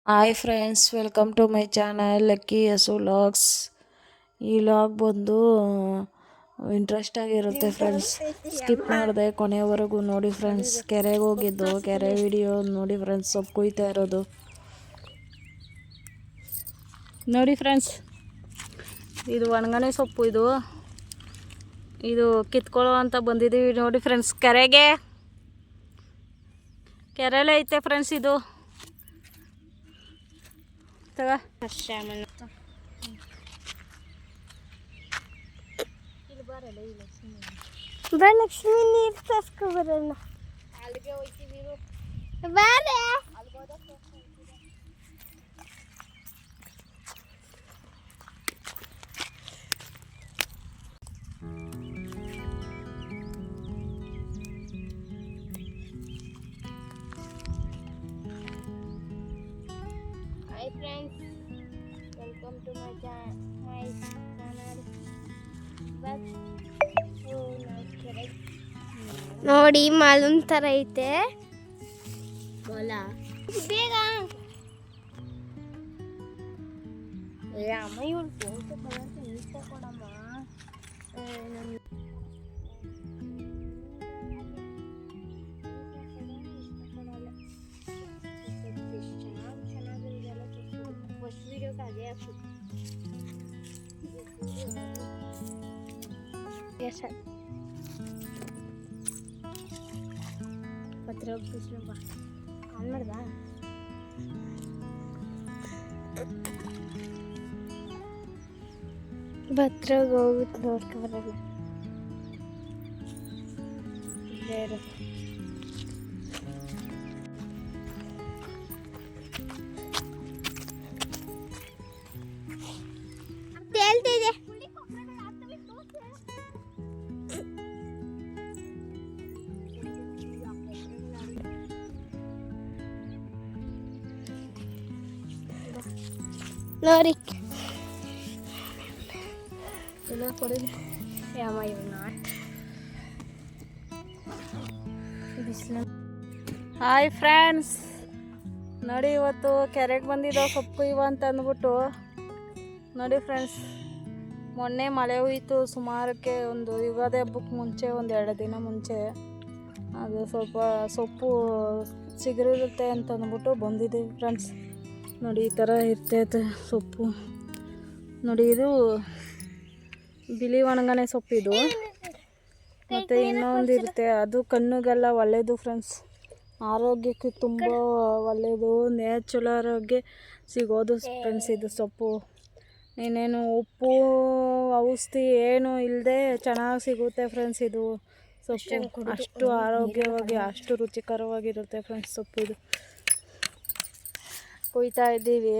Hi friends, welcome to my channel lucky ಹಸು vlogs. ಈ vlog ಬಂದು ಇಂಟ್ರೆಸ್ಟ್ ಆಗಿರುತ್ತೆ ಫ್ರೆಂಡ್ಸ್. ಸ್ಕಿಪ್ ಮಾಡಿದೆ ಕೊನೆವರೆಗೂ ನೋಡಿ ಫ್ರೆಂಡ್ಸ್. ಕೆರೆಗೆ ಹೋಗಿದ್ದು, ಕೆರೆ ವಿಡಿಯೋ ನೋಡಿ ಫ್ರೆಂಡ್ಸ್. ಸೊಪ್ಪು ಕುಯ್ತಾ ಇರೋದು ನೋಡಿ ಫ್ರೆಂಡ್ಸ್. ಇದು ಒಣಗನೆ ಸೊಪ್ಪು. ಇದು ಕಿತ್ಕೊಳ್ಳೋ ಅಂತ ಬಂದಿದ್ದೀವಿ ನೋಡಿ ಫ್ರೆಂಡ್ಸ್. ಕೆರೆಲೇ ಐತೆ ಫ್ರೆಂಡ್ಸ್. ಇದು ಲಕ್ಷ್ಮಿ ನೀರು ತಸ್ಕೊ ಬರೋಣ. ಅಲ್ಲಿಗೆ ಹೋಯ್ತೀವಿ. Hi friends, welcome to my channel. ನೋಡಿ ಮಾಲೂನ್ ತರ ಐತೆ. ಬೇಗ ಅಮ್ಮ ಇವ್ರು ಕೊಡಮ್ಮ. ಪತ್ರ ಆನ್ ಮಾಡ್ದ. ಭದ್ರಾಗ ಹೋಗುತ್ತೆ ನೋಡ್ಕೊ ಬರಲ್ಲ. ಹೇಳ್ತಿದೆ ನೋಡಿ. ಹಾಯ್ ಫ್ರೆಂಡ್ಸ್, ನೋಡಿ ಇವತ್ತು ಕೆರೆಗೆ ಬಂದಿದ್ದೋ ಸೊಪ್ಪು ಕುಯ್ಯುವ ಅಂತ ಅಂದ್ಬಿಟ್ಟು. ನೋಡಿ ಫ್ರೆಂಡ್ಸ್, ಮೊನ್ನೆ ಮಳೆ ಹೋಯಿತು ಸುಮಾರಕ್ಕೆ. ಒಂದು ಯುಗಾದಿ ಹಬ್ಬಕ್ಕೆ ಮುಂಚೆ, ಒಂದು 2 ದಿನ ಮುಂಚೆ. ಅದು ಸ್ವಲ್ಪ ಸೊಪ್ಪು ಸಿಗರಿರುತ್ತೆ ಅಂತ ಅಂದ್ಬಿಟ್ಟು ಬಂದಿದ್ದೀವಿ ಫ್ರೆಂಡ್ಸ್. ನೋಡಿ ಈ ಥರ ಇರ್ತೈತೆ ಸೊಪ್ಪು. ನೋಡಿ ಇದು ಬಿಳಿ ಒಣಗನೆ ಸೊಪ್ಪಿದು. ಮತ್ತು ಇನ್ನೊಂದು ಇರುತ್ತೆ, ಅದು ಕಣ್ಣಿಗೆಲ್ಲ ಒಳ್ಳೆಯದು ಫ್ರೆಂಡ್ಸ್. ಆರೋಗ್ಯಕ್ಕೆ ತುಂಬ ಒಳ್ಳೆಯದು. ನ್ಯಾಚುರಲ್ ಆಗಿ ಸಿಗೋದು ಫ್ರೆಂಡ್ಸ್ ಇದು ಸೊಪ್ಪು. ಇನ್ನೇನು ಉಪ್ಪು ಔಷಧಿ ಏನು ಇಲ್ಲದೆ ಚೆನ್ನಾಗಿ ಸಿಗುತ್ತೆ ಫ್ರೆಂಡ್ಸ್. ಇದು ಸೊಪ್ಪು ಅಷ್ಟು ಆರೋಗ್ಯವಾಗಿ, ಅಷ್ಟು ರುಚಿಕರವಾಗಿರುತ್ತೆ ಫ್ರೆಂಡ್ಸ್ ಸೊಪ್ಪು ಇದು. ಕುಯ್ತಾ ಇದ್ದೀವಿ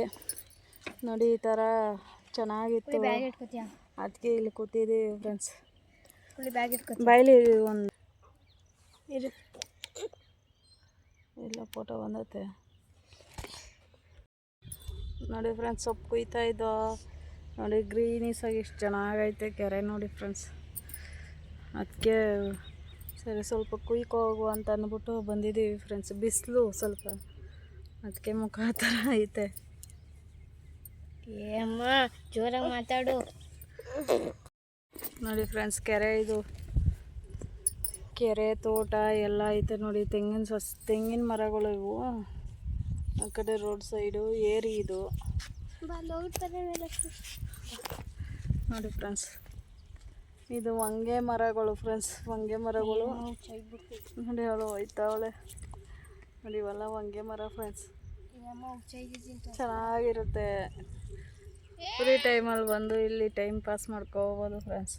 ನೋಡಿ. ಈ ಥರ ಚೆನ್ನಾಗಿತ್ತು, ಅದಕ್ಕೆ ಇಲ್ಲಿ ಕೂತಿದ್ದೀವಿ ಫ್ರೆಂಡ್ಸ್. ಬಾಯ್ಲಿ ಒಂದು ಎಲ್ಲ ಫೋಟೋ ಬಂದೈತೆ ನೋಡಿ ಫ್ರೆಂಡ್ಸ್. ಸೊಪ್ಪು ಕುಯ್ತಾ ಇದ್ದೋ ನೋಡಿ. ಗ್ರೀನೀಸ್ ಆಗಿ ಎಷ್ಟು ಚೆನ್ನಾಗೈತೆ ಕೆರೆ ನೋಡಿ ಫ್ರೆಂಡ್ಸ್. ಅದಕ್ಕೆ ಸರಿ ಸ್ವಲ್ಪ ಕುಯ್ಕೊ ಹೋಗುವ ಅಂತ ಅಂದ್ಬಿಟ್ಟು ಬಂದಿದ್ದೀವಿ ಫ್ರೆಂಡ್ಸ್. ಬಿಸಿಲು ಸ್ವಲ್ಪ, ಅದಕ್ಕೆ ಮುಖ ಥರ ಐತೆ. ಅಮ್ಮ ಜೋರಾಗಿ ಮಾತಾಡು. ನೋಡಿ ಫ್ರೆಂಡ್ಸ್, ಕೆರೆ ತೋಟ ಎಲ್ಲ ಐತೆ ನೋಡಿ. ತೆಂಗಿನ ಮರಗಳು ಇವು. ಆ ಕಡೆ ರೋಡ್ ಸೈಡು ಏರಿ ಇದು ನೋಡಿ ಫ್ರೆಂಡ್ಸ್. ಇದು ಹೊಂಗೆ ಮರಗಳು ಫ್ರೆಂಡ್ಸ್. ಹೊಂಗೆ ಮರಗಳು ನೋಡಿ. ಅವಳು ಹೋಯ್ತಾವಳೆ ನೋಡಿ. ಇವೆಲ್ಲ ಹೊಂಗೆ ಮರ ಫ್ರೆಂಡ್ಸ್. ಚೆನ್ನಾಗಿರುತ್ತೆ. ಫ್ರೀ ಟೈಮಲ್ಲಿ ಬಂದು ಇಲ್ಲಿ ಟೈಮ್ ಪಾಸ್ ಮಾಡ್ಕೋಬೋದು ಫ್ರೆಂಡ್ಸ್.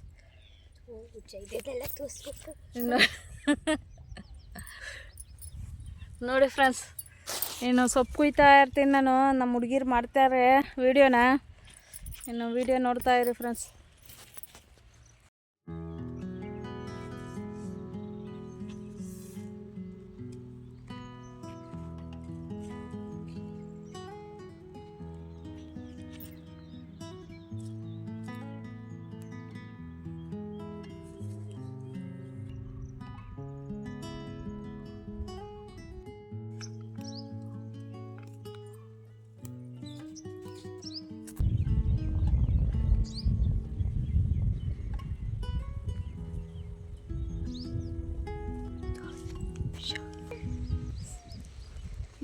ನೋಡಿ ಫ್ರೆಂಡ್ಸ್, ಇನ್ನು ಸೊಪ್ಪು ಕುಯ್ತಾ ಇರ್ತೀನಿ ನಾನು. ನಮ್ಮ ಹುಡುಗಿರು ಮಾಡ್ತಾರೆ ವೀಡಿಯೋನ. ಇನ್ನು ವೀಡಿಯೋ ನೋಡ್ತಾ ಇರಿ ಫ್ರೆಂಡ್ಸ್.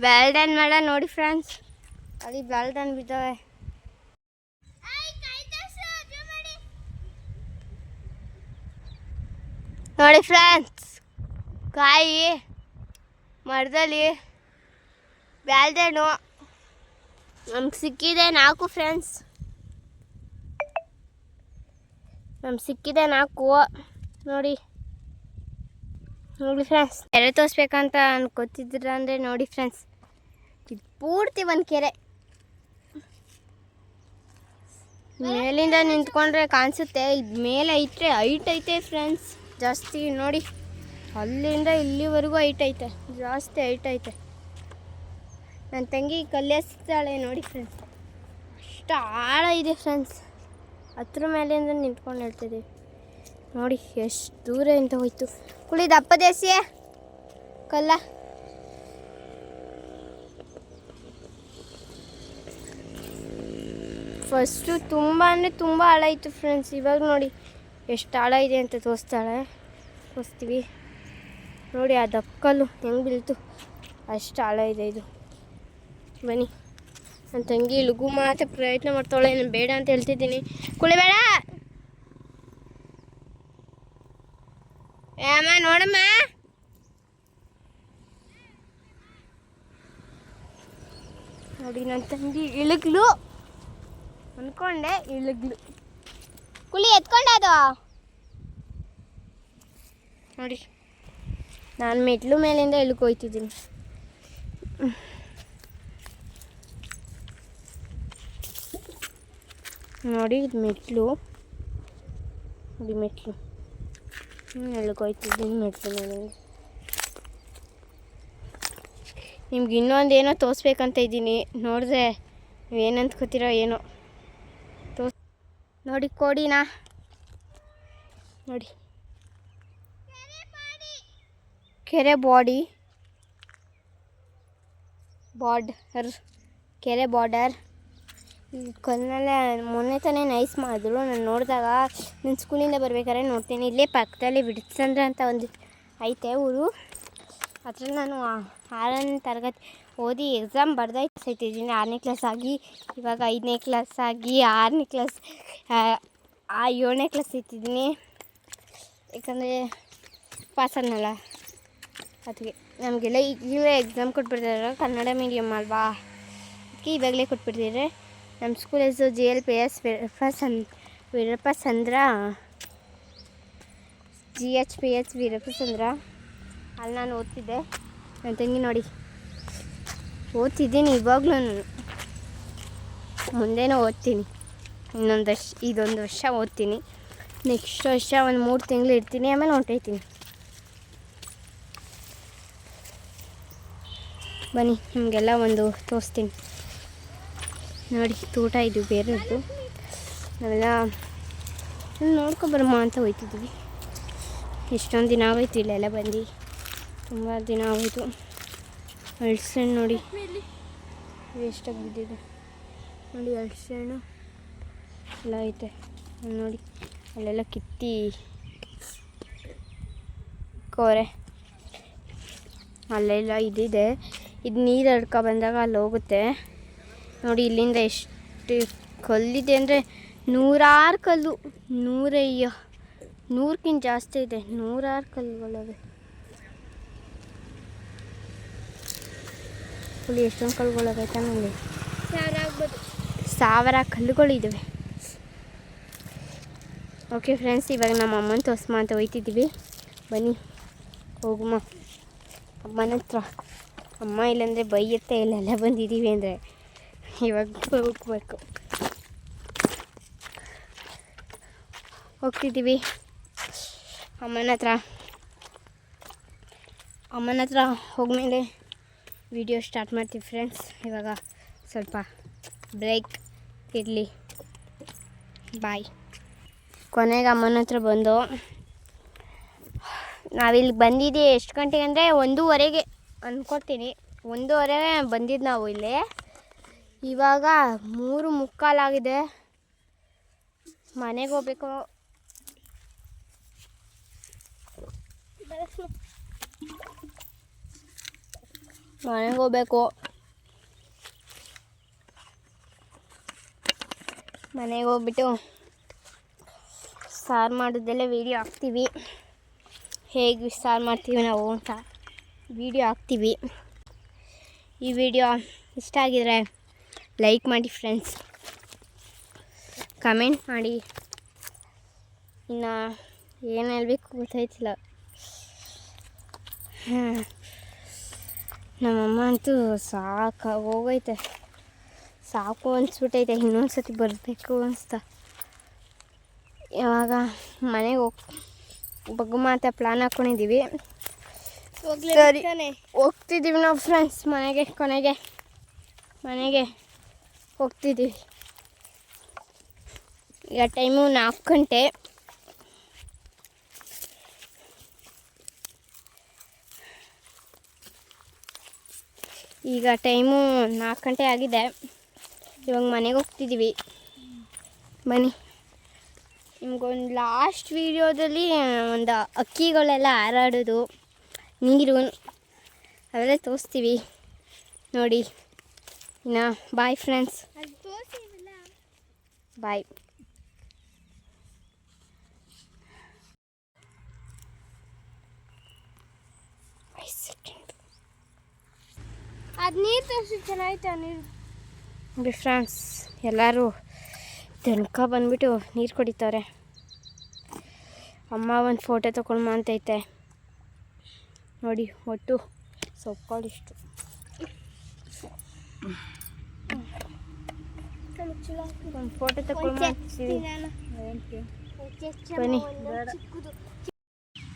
ಬ್ಯಾಲ್ಡನ್ ಮಾಡ ನೋಡಿ ಫ್ರೆಂಡ್ಸ್, ಅಲ್ಲಿ ಬ್ಯಾಲ್ಡನ್ ಬಿದ್ದಾವೆ. ನೋಡಿ ಫ್ರೆಂಡ್ಸ್, ಕಾಯಿ ಮರದಲ್ಲಿ ಬ್ಯಾಲ್ಡನು ನಮ್ಗೆ ಸಿಕ್ಕಿದೆ 4 ಫ್ರೆಂಡ್ಸ್. ನಮ್ಗೆ ಸಿಕ್ಕಿದೆ 4 ನೋಡಿ. ನೋಡಿ ಫ್ರೆಂಡ್ಸ್, ಕೆರೆ ತೋರಿಸ್ಬೇಕಂತ ಅನ್ಕೋತಿದ್ರ ಅಂದರೆ ನೋಡಿ ಫ್ರೆಂಡ್ಸ್, ಇದು ಪೂರ್ತಿ ಒಂದು ಕೆರೆ. ಮೇಲಿಂದ ನಿಂತ್ಕೊಂಡ್ರೆ ಕಾಣಿಸುತ್ತೆ, ಇದು ಮೇಲೆ ಐತೆ, ಹೈಟ್ ಐತೆ ಫ್ರೆಂಡ್ಸ್ ಜಾಸ್ತಿ. ನೋಡಿ ಅಲ್ಲಿಂದ ಇಲ್ಲಿವರೆಗೂ ಹೈಟ್ ಐತೆ, ಜಾಸ್ತಿ ಹೈಟ್ ಐತೆ. ನನ್ನ ತಂಗಿ ಕಲ್ಲೆಸ್ತಾಳೆ ನೋಡಿ ಫ್ರೆಂಡ್ಸ್, ಅಷ್ಟು ಆಳ ಇದೆ ಫ್ರೆಂಡ್ಸ್. ಹತ್ರ ಮೇಲಿಂದ ನಿಂತ್ಕೊಂಡು ಹೇಳ್ತಿದ್ದೀವಿ ನೋಡಿ ಎಷ್ಟು ದೂರ ಅಂತ ಹೋಯ್ತು. ಕುಳಿ ದಪ್ಪ ದೇಸಿಯೇ ಕಲ್ಲ. ಫಸ್ಟು ತುಂಬ ಅಂದರೆ ತುಂಬ ಆಳ ಇತ್ತು ಫ್ರೆಂಡ್ಸ್. ಇವಾಗ ನೋಡಿ ಎಷ್ಟು ಆಳ ಇದೆ ಅಂತ ತೋರಿಸ್ತೀವಿ ನೋಡಿ. ಆ ದಪ್ಪಕಲ್ಲು ಹೆಂಗೆ ಬೀಳ್ತು, ಅಷ್ಟು ಆಳ ಇದೆ ಇದು. ಬನ್ನಿ, ನನ್ನ ತಂಗಿ ಲಘು ಮಾತ್ರ ಪ್ರಯತ್ನ ಮಾಡ್ತಾಳೆ, ನಾನು ಬೇಡ ಅಂತ ಹೇಳ್ತಿದ್ದೀನಿ. ಕುಳಿಬೇಡ ಅಮ್ಮ, ನೋಡಮ್ಮ. ನೋಡಿ ನನ್ನ ತಂಗಿ ಇಳಗ್ಲು ಅಂದ್ಕೊಂಡೆ, ಇಳಗ್ಲು. ಕುಳಿ ಎತ್ಕೊಂಡದು ನೋಡಿ. ನಾನು ಮೆಟ್ಲು ಮೇಲಿಂದ ಇಳ್ಕೋಯ್ತಿದ್ದೀನಿ. ನೋಡಿ ಇದು ಮೆಟ್ಲು, ನೋಡಿ ಮೆಟ್ಲು ಎಳ್ಕೊಯ್ತಿದ್ದೀನಿ ಮೆಟ್ಲು ಮೇಲೆ. ನಿಮ್ಗೆ ಇನ್ನೊಂದು ಏನೋ ತೋರಿಸ್ಬೇಕಂತ ಇದ್ದೀನಿ, ನೋಡಿದ್ರೆ ನೀವೇನಂತ್ಕೋತೀರೋ ಏನೋ. ನೋಡಿ ಕೋಡಿನಾ, ನೋಡಿ ಕೆರೆ ಕೆರೆ ಬಾರ್ಡರ್. ಕಲ್ಲಲ್ಲೇ ಮೊನ್ನೆ ತಾನೇ ನೈಸ್ ಮಾಡಿದ್ರು. ನಾನು ನೋಡಿದಾಗ ನನ್ನ ಸ್ಕೂಲಿಂದ ಬರ್ಬೇಕಾದ್ರೆ ನೋಡ್ತೀನಿ, ಇಲ್ಲೇ ಪಕ್ಕದಲ್ಲಿ ಬಿಡ್ಸಂದ್ರ ಅಂತ ಒಂದು ಐತೆ ಊರು. ಅದ್ರಲ್ಲಿ ನಾನು 6ನೇ ತರಗತಿ ಓದಿ ಎಕ್ಸಾಮ್ ಬರ್ದಾಯ್ತಿದ್ದೀನಿ. 6ನೇ ಕ್ಲಾಸ್ ಆಗಿ ಇವಾಗ 5ನೇ ಕ್ಲಾಸ್ ಆಗಿ 6ನೇ ಕ್ಲಾಸ್ 7ನೇ ಕ್ಲಾಸ್ ಇರ್ತಿದ್ದೀನಿ. ಯಾಕಂದರೆ ಪಾಸ್ ಆದ್ನಲ್ಲ, ಅದಕ್ಕೆ ನಮಗೆಲ್ಲ ಈಗಲೇ ಎಕ್ಸಾಮ್ ಕೊಟ್ಬಿಡ್ತಾರೆ. ಕನ್ನಡ ಮೀಡಿಯಮ್ ಅಲ್ವಾ, ಅದಕ್ಕೆ ಇವಾಗಲೇ ಕೊಟ್ಬಿಡ್ತಿದ್ದಾರೆ. ನಮ್ಮ ಸ್ಕೂಲ್ ಹೆಸರು GLPS ವೀರಪ್ಪಸಂದ್ರ, GHPS ವೀರಪ್ಪಸಂದ್ರ. ಅಲ್ಲಿ ನಾನು ಓದ್ತಿದ್ದೆ. ನನ್ನ ತಂಗಿ ನೋಡಿ ಓದ್ತಿದ್ದೀನಿ ಇವಾಗಲೂ. ನಾನು ಮುಂದೇನೂ ಓದ್ತೀನಿ, ಇದೊಂದು ವರ್ಷ ಓದ್ತೀನಿ. ನೆಕ್ಸ್ಟ್ ವರ್ಷ ಒಂದು 3 ತಿಂಗಳು ಇರ್ತೀನಿ, ಆಮೇಲೆ ಹೊಂಟೋಯ್ತೀನಿ. ಬನ್ನಿ ನಿಮಗೆಲ್ಲ ಒಂದು ತೋರಿಸ್ತೀನಿ ನೋಡಿ. ತೋಟ ಇದು ಬೇರೆದ್ದು, ನಾವೆಲ್ಲ ನೋಡ್ಕೊಬರಮ್ಮ ಅಂತ ಹೋಯ್ತಿದ್ವಿ. ಎಷ್ಟೊಂದು ದಿನ ಆಗೋಯ್ತು ಇಲ್ಲೆಲ್ಲ ಬಂದು, ತುಂಬ ದಿನ ಆಗೋಯ್ತು. ಹಲಸೆಹಣ್ಣು ನೋಡಿ ವೇಸ್ಟಾಗಿ ಬಿದ್ದಿದೆ ನೋಡಿ. ಹಲಸೆಹಣ್ಣು ಎಲ್ಲ ಐತೆ ನೋಡಿ, ಅಲ್ಲೆಲ್ಲ ಕಿತ್ತಿ ಕೋರೆ ಅಲ್ಲೆಲ್ಲ ಇದಿದೆ. ಇದು ನೀರು ಹಡ್ಕೊ ಬಂದಾಗ ಅಲ್ಲಿ ಹೋಗುತ್ತೆ ನೋಡಿ. ಇಲ್ಲಿಂದ ಎಷ್ಟು ಕಲ್ಲಿದೆ ಅಂದರೆ 100 ಕಲ್ಲು, 100ಕ್ಕಿಂತ ಜಾಸ್ತಿ ಇದೆ. 100 ಕಲ್ಲುಗಳವೆ. ಇಲ್ಲಿ ಎಷ್ಟೊಂದು ಕಲ್ಲುಗಳಾಗೈತೆ ನೋಡಿ, 1000 ಕಲ್ಲುಗಳಿದ್ದಾವೆ. ಓಕೆ ಫ್ರೆಂಡ್ಸ್, ಇವಾಗ ನಮ್ಮ ಅಮ್ಮನ ತೋರಿಸ್ಮ ಅಂತ ಹೋಯ್ತಿದ್ದೀವಿ. ಬನ್ನಿ ಹೋಗುಮ್ಮ ಅಮ್ಮನ ಹತ್ರ. ಅಮ್ಮ ಇಲ್ಲಾಂದರೆ ಬೈಯುತ್ತೆ, ಇಲ್ಲೆಲ್ಲ ಬಂದಿದ್ದೀವಿ ಅಂದರೆ. ಇವಾಗ ಹೋಗ್ಬೇಕು, ಹೋಗ್ತಿದ್ದೀವಿ ಅಮ್ಮನ ಹತ್ರ ಹೋಗ್ಮೇಲೆ ವಿಡಿಯೋ ಸ್ಟಾರ್ಟ್ ಮಾಡ್ತೀವಿ ಫ್ರೆಂಡ್ಸ್. ಇವಾಗ ಸ್ವಲ್ಪ ಬ್ರೇಕ್ ಇರಲಿ, ಬಾಯ್. ಕೊನೆಗೆ ಅಮ್ಮನ ಹತ್ರ ಬಂದು ನಾವಿಲ್ಲಿ ಬಂದಿದ್ದೀವಿ. ಎಷ್ಟು ಗಂಟೆಗೆ ಅಂದರೆ 1:15 ಅಂದ್ಕೊಡ್ತೀನಿ. 1:15 ಬಂದಿದ್ದು ನಾವು ಇಲ್ಲಿ. ಇವಾಗ 3:45 ಆಗಿದೆ. ಮನೆಗೆ ಹೋಗ್ಬೇಕು. ಮನೆಗೆ ಹೋಗ್ಬೇಕು. ಮನೆಗೆ ಹೋಗ್ಬಿಟ್ಟು ಸಾರು ಮಾಡೋದೆಲ್ಲ ವೀಡಿಯೋ ಹಾಕ್ತೀವಿ. ಹೇಗೆ ಸಾರು ಮಾಡ್ತೀವಿ ನಾವು ಅಂತ ವೀಡಿಯೋ ಹಾಕ್ತೀವಿ. ಈ ವಿಡಿಯೋ ಇಷ್ಟ ಆಗಿದರೆ ಲೈಕ್ ಮಾಡಿ ಫ್ರೆಂಡ್ಸ್, ಕಮೆಂಟ್ ಮಾಡಿ. ಇನ್ನು ಏನು ಹೇಳಬೇಕು ಗೊತ್ತಾಯ್ತಿಲ್ಲ. ನಮ್ಮಮ್ಮ ಅಂತೂ ಹೋಗೈತೆ, ಸಾಕು ಅನಿಸ್ಬಿಟ್ಟೈತೆ. ಇನ್ನೊಂದು ಸತಿ ಬರಬೇಕು ಅನಿಸ್ತಾ. ಇವಾಗ ಮನೆಗೆ ಬಗ್ಗಮ್ಮ ಅಂತ ಪ್ಲ್ಯಾನ್ ಹಾಕ್ಕೊಂಡಿದ್ದೀವಿ. ಸರಿ, ಹೋಗ್ತಿದ್ದೀವಿ ನಾವು ಫ್ರೆಂಡ್ಸ್ ಮನೆಗೆ. ಕೊನೆಗೆ ಮನೆಗೆ ಹೋಗ್ತಿದ್ದೀವಿ. ಈಗ ಟೈಮು 4 ಗಂಟೆ. ಈಗ ಟೈಮು 4 ಗಂಟೆ ಆಗಿದೆ. ಇವಾಗ ಮನೆಗೆ ಹೋಗ್ತಿದ್ದೀವಿ. ಬನ್ನಿ, ನಿಮ್ಗೊಂದು ಲಾಸ್ಟ್ ವೀಡಿಯೋದಲ್ಲಿ ಒಂದು ಅಕ್ಕಿಗಳೆಲ್ಲ ಹಾರಾಡೋದು, ನೀರು ಅವೆಲ್ಲ ತೋರಿಸ್ತೀವಿ ನೋಡಿ. ಇನ್ನು ಬಾಯ್ ಫ್ರೆಂಡ್ಸ್, ಬಾಯ್. ಅದು ನೀರು ತೋರಿಸಿ ಚೆನ್ನಾಯ್ತು. ನೀರು ನೋಡಿ ಫ್ರೆಂಡ್ಸ್, ಎಲ್ಲರೂ ತನಕ ಬಂದ್ಬಿಟ್ಟು ನೀರು ಕುಡಿತವ್ರೆ. ಅಮ್ಮ ಒಂದು ಫೋಟೋ ತೊಗೊಂಡು ಅಂತೈತೆ ನೋಡಿ. ಒಟ್ಟು ಸೊಪ್ಪುಗಳಿಷ್ಟು. ಒಂದು ಫೋಟೋ ತಗೊಂಡು ಬನ್ನಿ.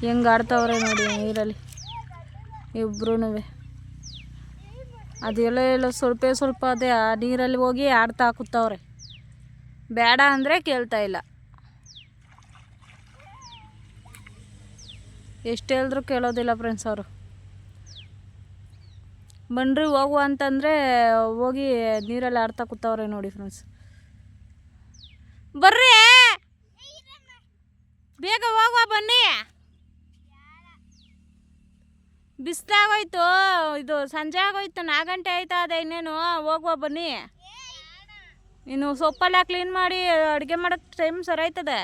ಹೆಂಗೆ ಆಡ್ತಾವ್ರೆ ನೋಡಿ ನೀರಲ್ಲಿ ಇಬ್ರೂ. ಅದೆಲ್ಲ ಸ್ವಲ್ಪ ಅದೇ ಆ ನೀರಲ್ಲಿ ಹೋಗಿ ಆಡ್ತಾ ಕೂತವ್ರೆ. ಬೇಡ ಅಂದರೆ ಕೇಳ್ತಾ ಇಲ್ಲ. ಎಷ್ಟು ಹೇಳಿದ್ರು ಕೇಳೋದಿಲ್ಲ ಫ್ರೆಂಡ್ಸ್ ಅವರು. ಬನ್ರಿ ಹೋಗುವ ಅಂತಂದರೆ ಹೋಗಿ ನೀರಲ್ಲಿ ಆಡ್ತಾ ಕೂತವ್ರೆ ನೋಡಿ ಫ್ರೆಂಡ್ಸ್. ಬರ್ರಿ ಬೇಗ ಹೋಗುವ, ಬನ್ನಿ. ಬಿಸಿಲಾಗೋಯ್ತು, ಇದು ಸಂಜೆ ಆಗೋಯ್ತು, 4 ಗಂಟೆ ಆಯ್ತಾ. ಅದೇ ಇನ್ನೇನು ಹೋಗುವ ಬನ್ನಿ. ಇನ್ನು ಸೊಪ್ಪೆಲ್ಲ ಕ್ಲೀನ್ ಮಾಡಿ ಅಡುಗೆ ಮಾಡೋಕ್ಕೆ ಟೈಮ್ ಸರಿ ಆಯ್ತದೆ.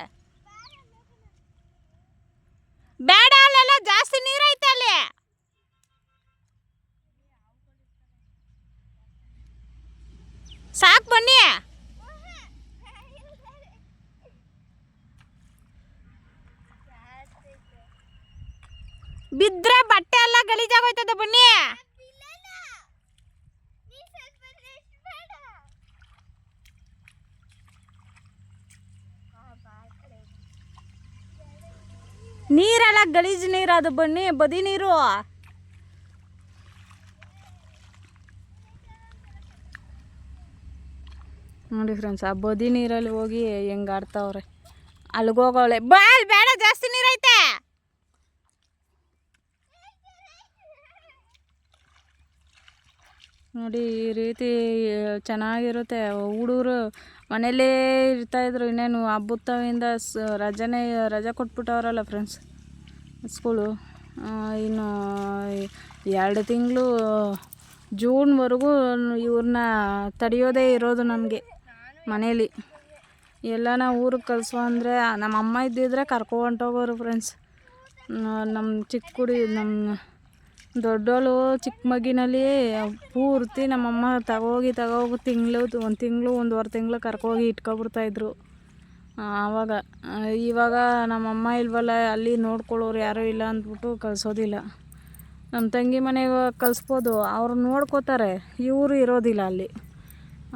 ಬೇಡ, ಅಲ್ಲೆಲ್ಲ ಜಾಸ್ತಿ ನೀರೈತೆ ಅಲ್ಲಿ. ಸಾಕು ಬನ್ನಿ. ಬಿದ್ರೆ ಬಟ್ಟೆ ಎಲ್ಲ ಗಲೀಜಾಗೋಯ್ತದೆ, ಬನ್ನಿ. ನೀರೆಲ್ಲ ಗಲೀಜು ನೀರು, ಅದು ಬನ್ನಿ. ಬದಿ ನೀರು ನೋಡಿ ಫ್ರೆಂಡ್ಸ್. ಆ ಬದಿ ನೀರಲ್ಲಿ ಹೋಗಿ ಹೆಂಗೆ ಆಡ್ತಾವ್ರೆ. ಅಲ್ಲಿಗೋಗವಳೆ. ಬೇಡ, ಜಾಸ್ತಿ ನೀರೈತೆ. ನೋಡಿ ಈ ರೀತಿ ಚೆನ್ನಾಗಿರುತ್ತೆ. ಹುಡುಗರು ಮನೇಲೇ ಇರ್ತಾಯಿದ್ರು. ಇನ್ನೇನು ಹಬ್ಬತ್ತವಿಂದ ರಜೆ ಕೊಟ್ಬಿಟ್ಟವ್ರಲ್ಲ ಫ್ರೆಂಡ್ಸ್ ಸ್ಕೂಲು. ಇನ್ನು 2 ತಿಂಗಳು ಜೂನ್ವರೆಗೂ ಇವ್ರನ್ನ ತಡೆಯೋದೇ ಇರೋದು ನನಗೆ ಮನೇಲಿ. ಎಲ್ಲನ ಊರಿಗೆ ಕಳಿಸುವ ಅಂದರೆ ನಮ್ಮ ಅಮ್ಮ ಇದ್ದಿದ್ರೆ ಕರ್ಕೊಂಡೋಗೋರು ಫ್ರೆಂಡ್ಸ್. ನಮ್ಮ ಚಿಕ್ಕ ಹುಡುಗಿ, ನಮ್ಮ ದೊಡ್ಡೋಳು ಚಿಕ್ಕ ಮಗಿನಲ್ಲಿ ಪೂರ್ತಿ ನಮ್ಮಮ್ಮ ತಗೋಗಿ 1 ತಿಂಗಳು 1.5 ತಿಂಗಳು ಕರ್ಕೋಗಿ ಇಟ್ಕೊಬಿಡ್ತಾಯಿದ್ರು ಆವಾಗ. ಇವಾಗ ನಮ್ಮಮ್ಮ ಇಲ್ವಲ್ಲ, ಅಲ್ಲಿ ನೋಡ್ಕೊಳ್ಳೋರು ಯಾರೂ ಇಲ್ಲ ಅಂದ್ಬಿಟ್ಟು ಕಳಿಸೋದಿಲ್ಲ. ನಮ್ಮ ತಂಗಿ ಮನೆಗೆ ಕಳಿಸ್ಬೋದು, ಅವ್ರು ನೋಡ್ಕೋತಾರೆ. ಇವರು ಇರೋದಿಲ್ಲ ಅಲ್ಲಿ,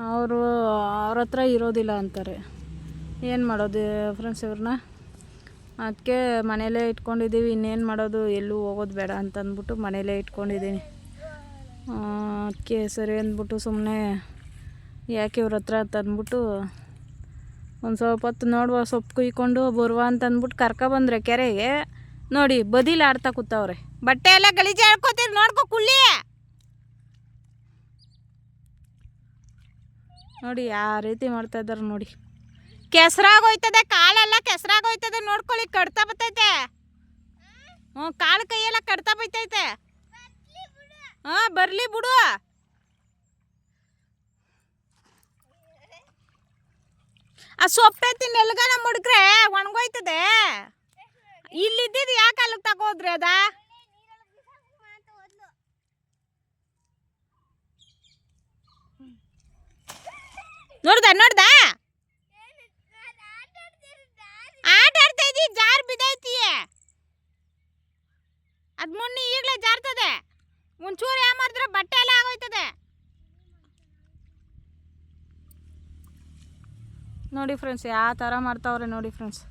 ಅವ್ರ ಹತ್ರ ಇರೋದಿಲ್ಲ ಅಂತಾರೆ. ಏನು ಮಾಡೋದು ಫ್ರೆಂಡ್ಸ್ ಇವ್ರನ್ನ. ಅದಕ್ಕೆ ಮನೇಲೇ ಇಟ್ಕೊಂಡಿದ್ದೀವಿ. ಇನ್ನೇನು ಮಾಡೋದು, ಎಲ್ಲೂ ಹೋಗೋದು ಬೇಡ ಅಂತಂದ್ಬಿಟ್ಟು ಮನೇಲೇ ಇಟ್ಕೊಂಡಿದ್ದೀನಿ. ಅದಕ್ಕೆ ಸರಿ ಅಂದ್ಬಿಟ್ಟು ಸುಮ್ಮನೆ ಯಾಕೆ ಇವ್ರ ಹತ್ರ ಅಂತಂದ್ಬಿಟ್ಟು ಒಂದು ಸ್ವಲ್ಪ ಹೊತ್ತು ನೋಡುವ, ಸೊಪ್ಪು ಕುಯ್ಕೊಂಡು ಬರುವ ಅಂತಂದ್ಬಿಟ್ಟು ಕರ್ಕೊಬಂದ್ರೆ ಕೆರೆಗೆ. ನೋಡಿ ಬದಿಲಿ ಆಡ್ತಾ ಕೂತವ್ರೆ. ಬಟ್ಟೆ ಎಲ್ಲ ಗಲೀಜು ಹೇಳ್ಕೊತೀರಿ, ನೋಡ್ಕೊ ಕುಳ್ಳಿ. ನೋಡಿ ಯಾವ ರೀತಿ ಮಾಡ್ತಾ ಇದ್ದಾರೆ ನೋಡಿ. ಕೆಸರಾಗೋಯ್ತದೆ, ಕಾಲೆಲ್ಲ ಕೆಸರಾಗೋಯ್ತದೆ. ನೋಡ್ಕೊಳ್ಳಿ, ಕಡ್ತಾ ಬರ್ತೈತೆ. ಕಾಲು ಕೈಯೆಲ್ಲ ಕಡ್ತಾ ಬರ್ತೈತೆ. ಹಾಂ ಬರಲಿ ಬಿಡು. ಆ ಸೊಪ್ಪೆ ತಿನ್ನು ಎಲ್ಗಾನ ಮುಡ್ಕ್ರೆ ಒಣಗೋಯ್ತದೆ. ಇಲ್ಲಿದ್ದಿದ್ದು ಯಾಕೆ ಅಲ್ಲಿಗೆ ತಗೋದ್ರಿ ಅದ? ನೋಡ್ದ ಆಟ ಆಡ್ತಾ ಇದ್ದಿ, ಜಾರ್ ಬಿದ್ದೈತಿ. ಅದು ಮುನ್ನಿ ಈಗಲೇ ಜಾರ್ತದೆ. ಒಂಚೂರು ಯಾಮಾರಿದ್ರೆ ಬಟ್ಟೆ ಎಲ್ಲ ಆಗೋಯ್ತದೆ. ನೋಡಿ ಫ್ರೆಂಡ್ಸ್ ಯಾವ ಥರ ಮಾಡ್ತಾವ್ರೆ ನೋಡಿ ಫ್ರೆಂಡ್ಸ್.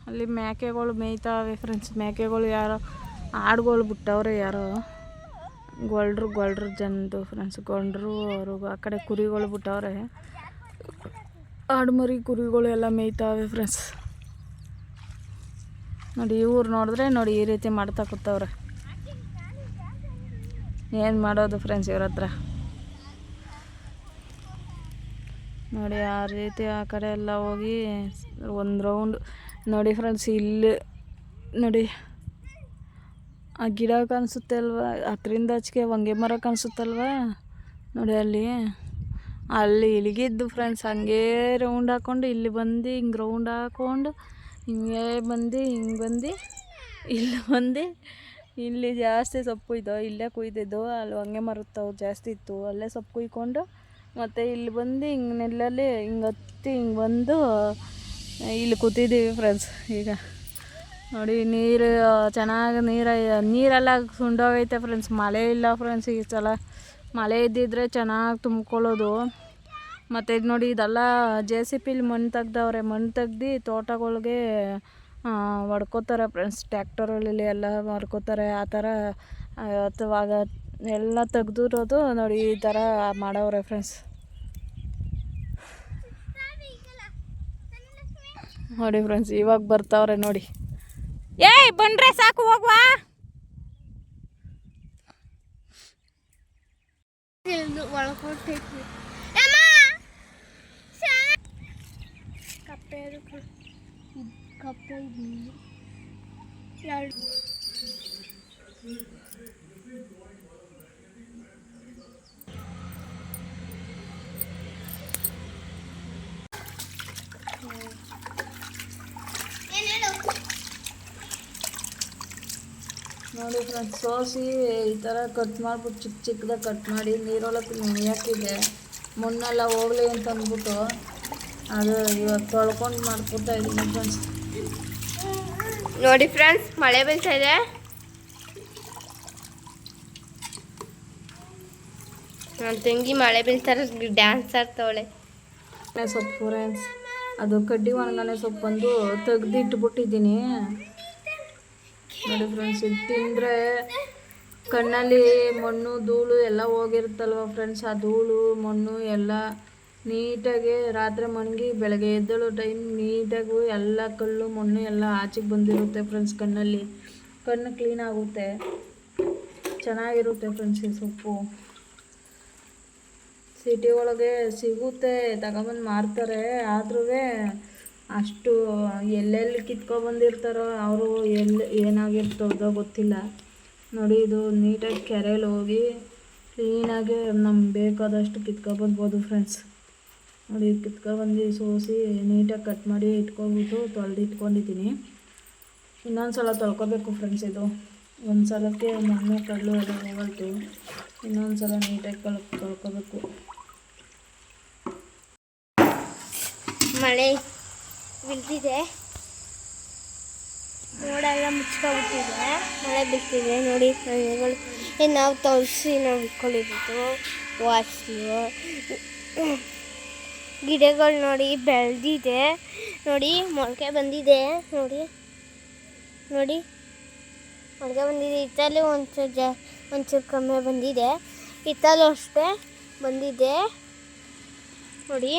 ಅಲ್ಲಿ ಮೇಕೆಗಳು ಮೇಯ್ತಾವೆ ಫ್ರೆಂಡ್ಸ್. ಮೇಕೆಗಳು ಯಾರೋ ಆಡುಗಳು ಬಿಟ್ಟವ್ರೆ, ಯಾರೋ ಗೊಳ್ರು ಜನದು ಫ್ರೆಂಡ್ಸ್. ಗೊಳ್ರು ಅವರು ಆ ಕಡೆ ಕುರಿಗಳು ಬಿಟ್ಟವ್ರೆ. ಆಡುಮರಿ ಕುರಿಗಳು ಎಲ್ಲ ಮೇಯ್ತಾವೆ ಫ್ರೆಂಡ್ಸ್. ನೋಡಿ ಇವ್ರು ನೋಡಿದ್ರೆ ನೋಡಿ ಈ ರೀತಿ ಮಾಡ್ತಾ ಕೂತವ್ರೆ. ಏನು ಮಾಡೋದು ಫ್ರೆಂಡ್ಸ್ ಇವ್ರ ಹತ್ರ. ನೋಡಿ ಆ ರೀತಿ ಆ ಕಡೆ ಎಲ್ಲ ಹೋಗಿ ಒಂದು ರೌಂಡ್ ನೋಡಿ ಫ್ರೆಂಡ್ಸ್. ಇಲ್ಲಿ ನೋಡಿ ಆ ಗಿಡ ಕಾಣಿಸುತ್ತೆ ಅಲ್ವಾ, ಅದರಿಂದ ಆಚೆಗೆ ಹೊಂಗೆ ಮರ ಕಾಣಿಸುತ್ತಲ್ವ ನೋಡಿ. ಅಲ್ಲಿ ಇಲ್ಲಿಗಿದ್ದು ಫ್ರೆಂಡ್ಸ್. ಹಂಗೆ ರೌಂಡ್ ಹಾಕ್ಕೊಂಡು ಇಲ್ಲಿ ಬಂದು ಹಿಂಗೆ ರೌಂಡ್ ಹಾಕ್ಕೊಂಡು ಹಿಂಗೆ ಬಂದು ಇಲ್ಲಿ ಬಂದು ಇಲ್ಲಿ ಜಾಸ್ತಿ ಸೊಪ್ಪು ಇದ್ದೋ ಇಲ್ಲೇ ಕುಯ್ದಿದ್ದು. ಅಲ್ಲಿ ಹೊಂಗೆ ಮರುತ್ತವು ಜಾಸ್ತಿ ಇತ್ತು, ಅಲ್ಲೇ ಸೊಪ್ಪು ಕುಯ್ಕೊಂಡು ಮತ್ತು ಇಲ್ಲಿ ಬಂದು ಹಿಂಗೆ ನೆಲ್ಲಲ್ಲಿ ಹಿಂಗೆ ಹತ್ತಿ ಹಿಂಗೆ ಬಂದು ಇಲ್ಲಿ ಕೂತಿದ್ದೀವಿ ಫ್ರೆಂಡ್ಸ್. ಈಗ ನೋಡಿ ನೀರು ಚೆನ್ನಾಗಿ ನೀರೆಲ್ಲ ಸುಂಡೋಗೈತೆ ಫ್ರೆಂಡ್ಸ್. ಮಳೆ ಇಲ್ಲ ಫ್ರೆಂಡ್ಸ್ ಈ ಸಲ. ಮಳೆ ಇದ್ದಿದ್ರೆ ಚೆನ್ನಾಗಿ ತುಂಬ್ಕೊಳ್ಳೋದು. ಮತ್ತು ಇದು ನೋಡಿ ಇದೆಲ್ಲ JCPಲಿ ಮಣ್ಣು ತೆಗ್ದವ್ರೆ. ಮಣ್ಣು ತೆಗ್ದು ತೋಟಗಳಿಗೆ ಹೊಡ್ಕೋತಾರೆ ಫ್ರೆಂಡ್ಸ್. ಟ್ಯಾಕ್ಟರಲ್ಲಿ ಎಲ್ಲ ಹೊಡ್ಕೋತಾರೆ. ಆ ಥರ ಅಥವಾ ಎಲ್ಲ ತೆಗ್ದಿರೋದು ನೋಡಿ ಈ ಥರ ಮಾಡವ್ರೆ ಫ್ರೆಂಡ್ಸ್. ನೋಡಿ ಫ್ರೆಂಡ್ಸ್ ಇವಾಗ ಬರ್ತಾವ್ರೆ ನೋಡಿ. ಏಯ್ ಬಂದ್ರೆ ಸಾಕು ಹೋಗುವ. ನೋಡಿ ಫ್ರೆಂಡ್ಸ್ ಸೋಸಿ ಈ ಥರ ಕಟ್ ಮಾಡಿಬಿಟ್ಟು ಚಿಕ್ಕದಾಗಿ ಕಟ್ ಮಾಡಿ ನೀರೊಳಗೆ ಹಾಕಿದೆ. ಮಣ್ಣೆಲ್ಲ ಹೋಗಲಿ ಅಂತ ಅಂದ್ಬಿಟ್ಟು ಅದು ಇವಾಗ ತೊಳ್ಕೊಂಡು ಮಾಡ್ಕೊತಾ ಇದ್ದೀನಿ ಫ್ರೆಂಡ್ಸ್. ನೋಡಿ ಫ್ರೆಂಡ್ಸ್ ಮಳೆ ಬೀಳ್ತಾ ಇದೆ. ನನ್ನ ತಂಗಿ ಮಳೆ ಬೀಳ್ತಾರೆ ಡ್ಯಾನ್ಸ್ ಆಡ್ತಾವಳೆ. ಸೊಪ್ಪು ಫ್ರೆಂಡ್ಸ್ ಅದು ಕಡ್ಡಿ ಒಣಗನೆ ಸೊಪ್ಪು ಬಂದು ತೆಗ್ದು ಇಟ್ಬಿಟ್ಟಿದ್ದೀನಿ ನೋಡಿ ಫ್ರೆಂಡ್ಸ್. ಇದು ತಿಂದರೆ ಕಣ್ಣಲ್ಲಿ ಮಣ್ಣು ಧೂಳು ಎಲ್ಲ ಹೋಗಿರುತ್ತಲ್ವ ಫ್ರೆಂಡ್ಸ್. ಆ ಧೂಳು ಮಣ್ಣು ಎಲ್ಲ ನೀಟಾಗಿ ರಾತ್ರಿ ಮಣಗಿ ಬೆಳಗ್ಗೆ ಎದ್ದೇಳೋ ಟೈಮ್ ನೀಟಾಗಿ ಎಲ್ಲ ಕಲ್ಲು ಮಣ್ಣು ಎಲ್ಲ ಆಚೆಗೆ ಬಂದಿರುತ್ತೆ ಫ್ರೆಂಡ್ಸ್. ಕಣ್ಣು ಕ್ಲೀನ್ ಆಗುತ್ತೆ, ಚೆನ್ನಾಗಿರುತ್ತೆ ಫ್ರೆಂಡ್ಸ್. ಈ ಸೊಪ್ಪು ಸಿಟಿ ಒಳಗೆ ಸಿಗುತ್ತೆ, ತಗೊಂಬಂದು ಮಾರ್ತಾರೆ. ಆದ್ರೂ ಅಷ್ಟು ಎಲ್ಲೆಲ್ಲಿ ಕಿತ್ಕೊಬಂದಿರ್ತಾರೋ ಅವರು ಏನಾಗಿರ್ತದೋ ಗೊತ್ತಿಲ್ಲ ನೋಡಿ. ಇದು ನೀಟಾಗಿ ಕೆರೆಯಲ್ಲಿ ಹೋಗಿ ಕ್ಲೀನಾಗಿ ನಮ್ಗೆ ಬೇಕಾದಷ್ಟು ಕಿತ್ಕೊಬಂದ್ಬೋದು ಫ್ರೆಂಡ್ಸ್. ನೋಡಿ ಕಿತ್ಕೊಬಂದು ಸೋಸಿ ನೀಟಾಗಿ ಕಟ್ ಮಾಡಿ ಇಟ್ಕೊಬಿಟ್ಟು ತೊಳೆದು ಇಟ್ಕೊಂಡಿದ್ದೀನಿ. ಇನ್ನೊಂದು ಸಲ ತೊಳ್ಕೊಬೇಕು ಫ್ರೆಂಡ್ಸ್. ಇದು ಒಂದು ಸಲಕ್ಕೆ ಮಣ್ಣು ಕಲ್ಲು ಎಲ್ಲ ಹೋಗಲ್ತು. ಇನ್ನೊಂದು ಸಲ ನೀಟಾಗಿ ತೊಳ್ಕೊಬೇಕು. ಮಳೆ ಬೀಳ್ತಿದೆ, ಮೋಡೆಲ್ಲ ಮುಚ್ಕೊಬಿಟ್ಟಿದೆ, ಮಳೆ ಬೀಳ್ತಿದೆ ನೋಡಿ. ಮನೆಗಳು ನಾವು ತೊಳಸಿ ನಾವು ಇಟ್ಕೊಂಡಿದ್ದು ವಾಸಲು ಗಿಡಗಳು ನೋಡಿ ಬೆಳೆದಿದೆ ನೋಡಿ. ಮೊಳಕೆ ಬಂದಿದೆ ನೋಡಿ ಮೊಳಕೆ ಬಂದಿದೆ. ಇತ್ತಲ್ಲಿ ಒಂಚೂರು ಕಮ್ಮಿ ಬಂದಿದೆ, ಇತ್ತಲ್ಲೂ ಅಷ್ಟೇ ಬಂದಿದೆ ನೋಡಿ.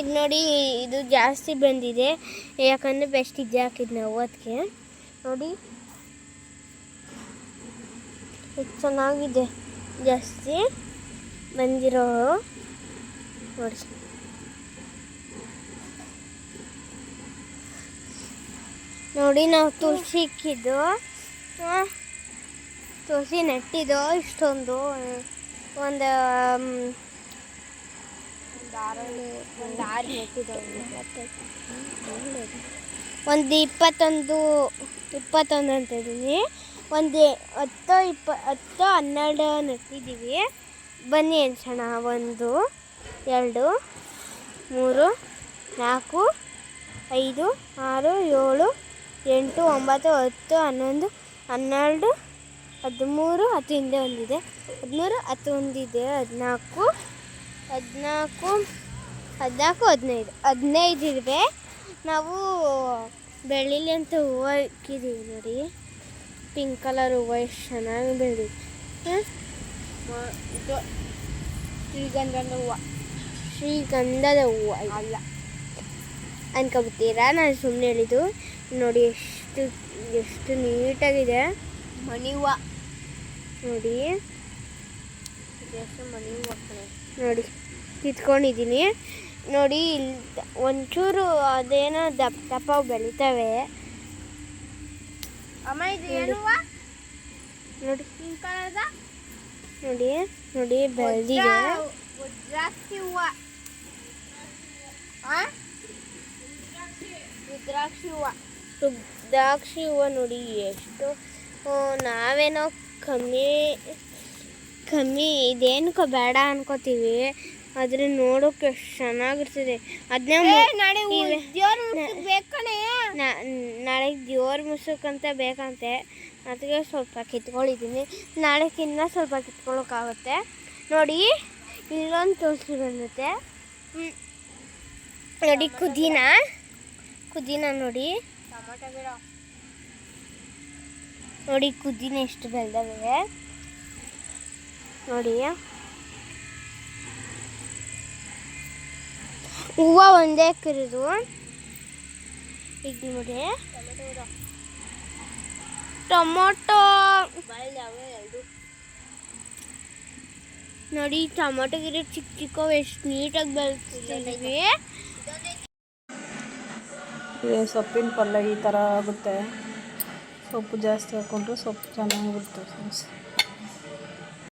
ಇದು ನೋಡಿ ಇದು ಜಾಸ್ತಿ ಬಂದಿದೆ, ಯಾಕಂದರೆ ಬೆಸ್ಟ್ ಇದೆ ಹಾಕಿದ್ದು ನಾವು ಅದಕ್ಕೆ ನೋಡಿ. ಇದು ಚೆನ್ನಾಗಿದೆ, ಜಾಸ್ತಿ ಬಂದಿರೋ ನೋಡಿ. ನೋಡಿ ನಾವು ತುಳಸಿ ಇಕ್ಕಿದ್ದು ಸೊಸಿ ನೆಟ್ಟಿದ್ದು ಇಷ್ಟೊಂದು ಒಂದು ಆರು ನೆಟ್ಟಿದ್ದು ಒಂದು 21 ಅಂತ ಇದ್ದೀನಿ. ಒಂದು 10 12 ನೆಟ್ಟಿದ್ದೀವಿ. ಬನ್ನಿ ಎಣ್ಸೋಣ. 1 2 3 4 5 6 7 8 9 10 11 12 13 10 ಹಿಂದೆ ಒಂದಿದೆ 13 10 ಒಂದಿದೆ 14 15 ಇವೆ. ನಾವು ಬೆಳ್ಳಿಲಿ ಅಂತ ಹೂವು ಇಕ್ಕಿದ್ದೀವಿ ನೋಡಿ. ಪಿಂಕ್ ಕಲರ್ ಹೂವು ಎಷ್ಟು ಚೆನ್ನಾಗಿ ಬೆಳೆದಿದೆ. ಇದು ಶ್ರೀಗಂಧದ ಹೂವು ಅಲ್ಲ ಅನ್ಕೊಬಿಡ್ತೀರಾ, ನಾನು ಸುಮ್ಮನೆ ಹೇಳಿದ್ದು. ನೋಡಿ ಎಷ್ಟು ನೀಟಾಗಿದೆ ಮಣಿ ಹೂವು. ನೋಡಿ ಎಷ್ಟು ಮಣಿ ಹೂವು ನೋಡಿ ಕಿತ್ಕೊಂಡಿದ್ದೀನಿ. ನೋಡಿ ಇಲ್ಲಿ ಒಂಚೂರು ಅದೇನೋ ದಪ್ಪ ಬೆಳಿತವೆ. ಅಮ್ಮ ಇದು ಏನು ನೋಡಿ ನೋಡಿ ಬೆಳೆದಿದೆ. ರುದ್ರಾಕ್ಷಿ ಹೂವು ರುದ್ರಾಕ್ಷಿ ಹೂವು ನೋಡಿ ಎಷ್ಟು. ನಾವೇನೋ ಕಮ್ಮಿ ಇದೇನಕ್ಕೋ ಬೇಡ ಅನ್ಕೋತೀವಿ, ಆದರೆ ನೋಡೋಕೆ ಎಷ್ಟು ಚೆನ್ನಾಗಿರ್ತದೆ. ಅದನ್ನೇ ನಾಳೆಗೆ ದೇವ್ರ ಮುಸುಕಂತ ಬೇಕಂತೆ, ಅದಕ್ಕೆ ಸ್ವಲ್ಪ ಕಿತ್ಕೊಂಡಿದ್ದೀನಿ. ನಾಳೆಗಿನ್ನ ಸ್ವಲ್ಪ ಕಿತ್ಕೊಳ್ಳೋಕ್ಕಾಗುತ್ತೆ. ನೋಡಿ ಇಲ್ಲೊಂದು ತುಳಸಿ ಬಂದುತ್ತೆ. ನೋಡಿ ಕುದೀನ ನೋಡಿ ನೋಡಿ ಕುದೀನ ಎಷ್ಟು ಬೆಳೆದವೆ ನೋಡಿ. ಹೂವು ಒಂದೇ ಕಿರಿದು. ಈಗ ನೋಡಿ ಟೊಮೊಟೊ ನೋಡಿ ಟೊಮೊಟೊ ಗಿಡ ಚಿಕ್ಕ ಎಷ್ಟು ನೀಟಾಗಿ ಬೆಳೆಸ್ತಿದ್ದೀವಿ. ಸೊಪ್ಪಿನ ಪಲ್ಯ ಈ ಥರ ಆಗುತ್ತೆ. ಸೊಪ್ಪು ಜಾಸ್ತಿ ಹಾಕ್ಕೊಂಡ್ರೆ ಸೊಪ್ಪು ಚೆನ್ನಾಗಿ ಬರ್ತದೆ ಫ್ರೆಂಡ್ಸ್.